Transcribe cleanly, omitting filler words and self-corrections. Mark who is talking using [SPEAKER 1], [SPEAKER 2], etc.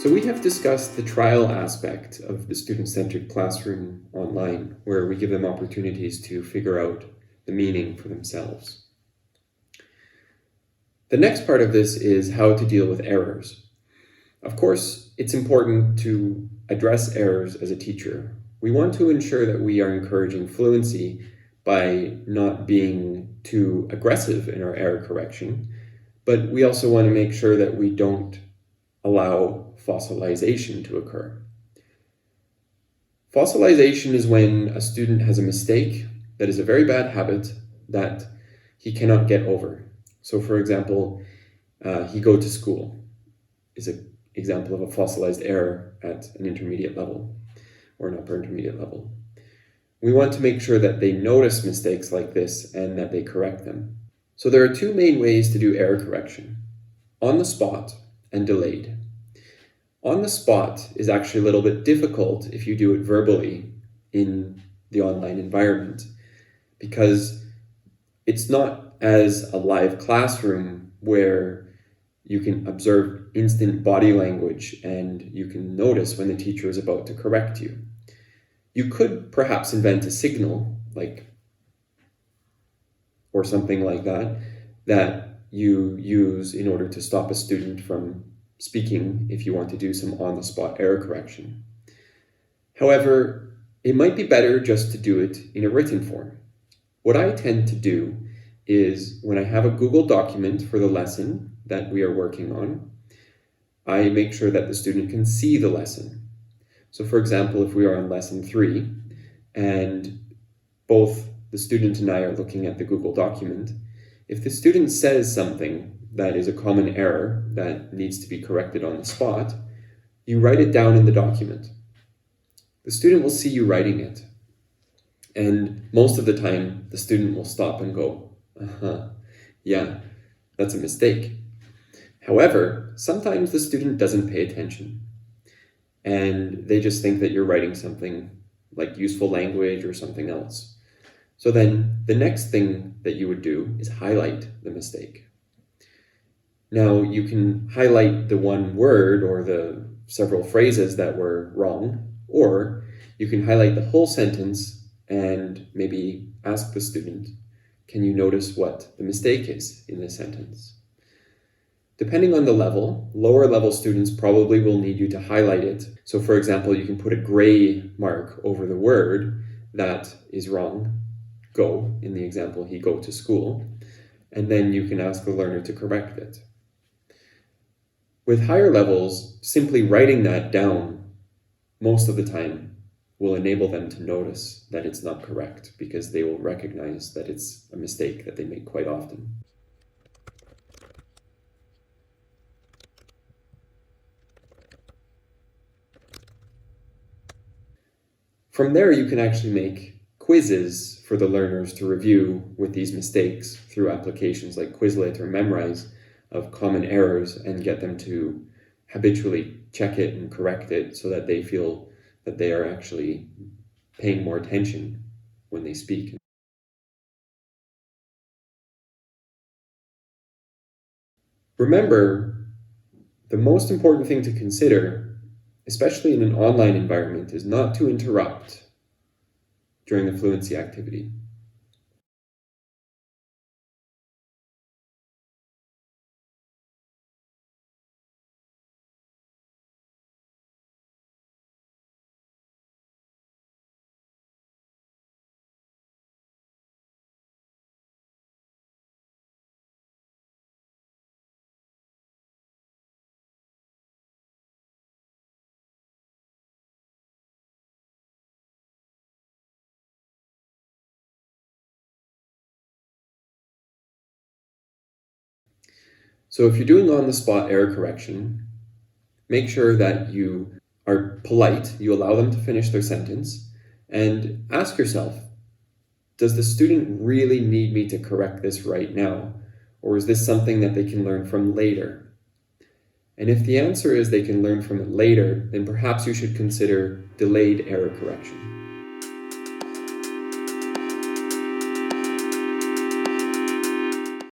[SPEAKER 1] So we have discussed the trial aspect of the student-centered classroom online, where we give them opportunities to figure out the meaning for themselves. The next part of this is how to deal with errors. Of course, it's important to address errors as a teacher. We want to ensure that we are encouraging fluency by not being too aggressive in our error correction, but we also want to make sure that we don't allow fossilization to occur. Fossilization is when a student has a mistake that is a very bad habit that he cannot get over. So for example, he go to school is an example of a fossilized error at an intermediate level or an upper intermediate level. We want to make sure that they notice mistakes like this and that they correct them. So there are two main ways to do error correction: on the spot and delayed. On the spot is actually a little bit difficult if you do it verbally in the online environment, because it's not as a live classroom where you can observe instant body language and you can notice when the teacher is about to correct you. You could perhaps invent a signal, or something like that, that you use in order to stop a student from speaking if you want to do some on-the-spot error correction. However, it might be better just to do it in a written form. What I tend to do is, when I have a Google document for the lesson that we are working on, I make sure that the student can see the lesson. So for example, if we are on lesson 3 and both the student and I are looking at the Google document, if the student says something that is a common error that needs to be corrected on the spot, you write it down in the document. The student will see you writing it. And most of the time, the student will stop and go, yeah, that's a mistake. However, sometimes the student doesn't pay attention and they just think that you're writing something like useful language or something else. So then the next thing that you would do is highlight the mistake. Now you can highlight the one word or the several phrases that were wrong, or you can highlight the whole sentence and maybe ask the student, can you notice what the mistake is in this sentence? Depending on the level, lower level students probably will need you to highlight it. So for example, you can put a gray mark over the word that is wrong, go, in the example, he go to school, and then you can ask the learner to correct it. With higher levels, simply writing that down most of the time will enable them to notice that it's not correct, because they will recognize that it's a mistake that they make quite often. From there, you can actually make quizzes for the learners to review with these mistakes through applications like Quizlet or Memrise of common errors, and get them to habitually check it and correct it so that they feel that they are actually paying more attention when they speak. Remember, the most important thing to consider, especially in an online environment, is not to interrupt during the fluency activity. So if you're doing on-the-spot error correction, make sure that you are polite, you allow them to finish their sentence, and ask yourself, does the student really need me to correct this right now? Or is this something that they can learn from later? And if the answer is they can learn from it later, then perhaps you should consider delayed error correction.